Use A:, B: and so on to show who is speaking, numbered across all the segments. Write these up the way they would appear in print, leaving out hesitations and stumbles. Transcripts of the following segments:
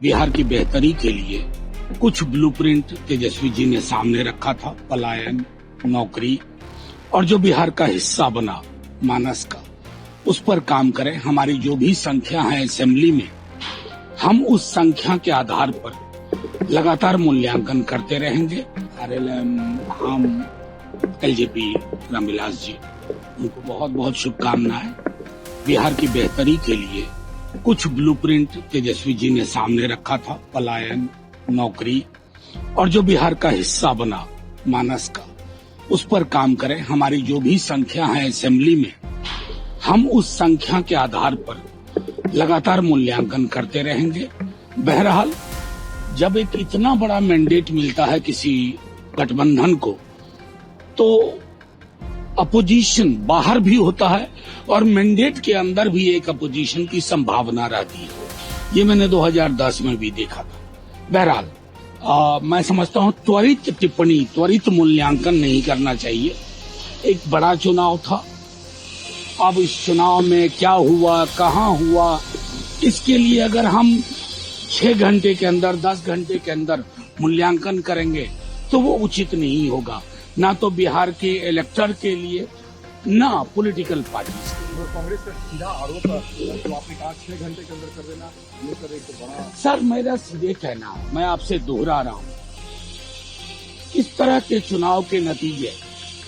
A: बिहार की बेहतरी के लिए कुछ ब्लूप्रिंट तेजस्वी जी ने सामने रखा था। पलायन, नौकरी और जो बिहार का हिस्सा बना मानस का, उस पर काम करें। हमारी जो भी संख्या है असेंबली में, हम उस संख्या के आधार पर लगातार मूल्यांकन करते रहेंगे। आरएलएम, हम, एलजेपी, रामविलास जी, उनको बहुत बहुत शुभकामनाएं। बिहार की बेहतरी के लिए कुछ ब्लूप्रिंट तेजस्वी जी ने सामने रखा था। पलायन, नौकरी और जो बिहार का हिस्सा बना मानस का, उस पर काम करें। हमारी जो भी संख्या है असेंबली में, हम उस संख्या के आधार पर लगातार मूल्यांकन करते रहेंगे। बहरहाल, जब एक इतना बड़ा मैंडेट मिलता है किसी गठबंधन को, तो अपोजिशन बाहर भी होता है और मैंडेट के अंदर भी एक अपोजिशन की संभावना रहती है। ये मैंने 2010 में भी देखा था। बहरहाल, मैं समझता हूँ त्वरित टिप्पणी, त्वरित मूल्यांकन नहीं करना चाहिए। एक बड़ा चुनाव था, अब इस चुनाव में क्या हुआ, कहाँ हुआ, इसके लिए अगर हम 6 घंटे के अंदर, 10 घंटे के अंदर मूल्यांकन करेंगे तो वो उचित नहीं होगा, ना तो बिहार के इलेक्टर के लिए, ना पॉलिटिकल पार्टी के।
B: कांग्रेस का सीधा आरोप जो आपने कहा 6 घंटे के अंदर कर देना, ये सर एक बड़ा।
A: सर, मेरा सीधे कहना है, मैं आपसे दोहरा रहा हूँ, इस तरह के चुनाव के नतीजे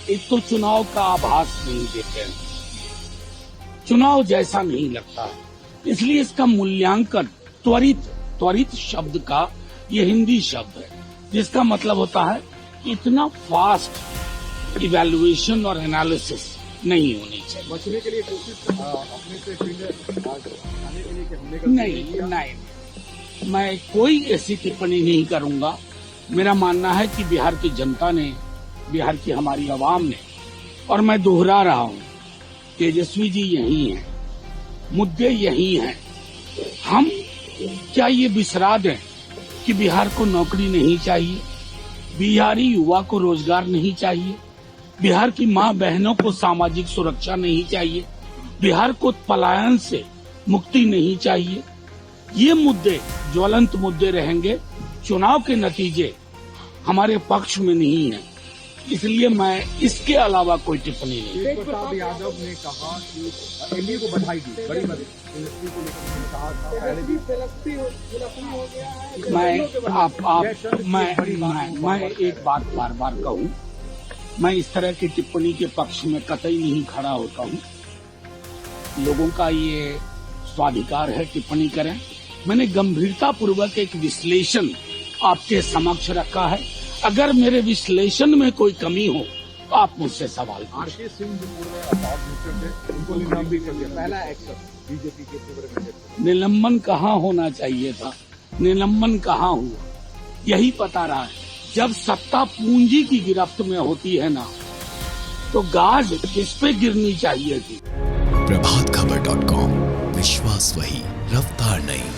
A: एक तो चुनाव का आभास नहीं देते हैं, चुनाव जैसा नहीं लगता है, इसलिए इसका मूल्यांकन त्वरित शब्द का ये हिंदी शब्द है, जिसका मतलब होता है इतना फास्ट इवैल्यूएशन और एनालिसिस नहीं होनी चाहिए।
B: बचने के लिए कोशिश अपने से आने के लिए कि हमने
A: नहीं, मैं कोई ऐसी टिप्पणी नहीं करूंगा। मेरा मानना है कि बिहार की जनता ने, बिहार की हमारी आवाम ने, और मैं दोहरा रहा हूं, तेजस्वी जी यही हैं, मुद्दे यही हैं। हम क्या ये बिसरा दें कि बिहार को नौकरी नहीं चाहिए, बिहारी युवा को रोजगार नहीं चाहिए, बिहार की मां बहनों को सामाजिक सुरक्षा नहीं चाहिए, बिहार को पलायन से मुक्ति नहीं चाहिए? ये मुद्दे ज्वलंत मुद्दे रहेंगे। चुनाव के नतीजे हमारे पक्ष में नहीं है, इसलिए मैं इसके अलावा कोई टिप्पणी नहीं।
B: तेज प्रताप यादव ने कहा कि एनडीए को बधाई दी, बड़ी मदद को लेकर कहा था पहले भी।
A: मैं एक बात बार बार कहूं, मैं इस तरह की टिप्पणी के पक्ष में कतई नहीं खड़ा होता हूं। लोगों का ये स्वाधिकार है टिप्पणी करें। मैंने गंभीरता पूर्वक एक विश्लेषण आपके समक्ष रखा है। अगर मेरे विश्लेषण में कोई कमी हो तो आप मुझसे सवाल करें।
B: आरके सिंह जो पूर्व अपोजिशन थे, उनको निलंबित भी कर दिया, पहला एक्शन बीजेपी के पूर्व।
A: निलंबन कहाँ होना चाहिए था, निलंबन कहाँ हुआ, यही पता रहा है। जब सत्ता पूंजी की गिरफ्त में होती है ना, तो गाज किस पे गिरनी चाहिए थी।
C: प्रभातखबर.com, विश्वास वही, रफ्तार नहीं।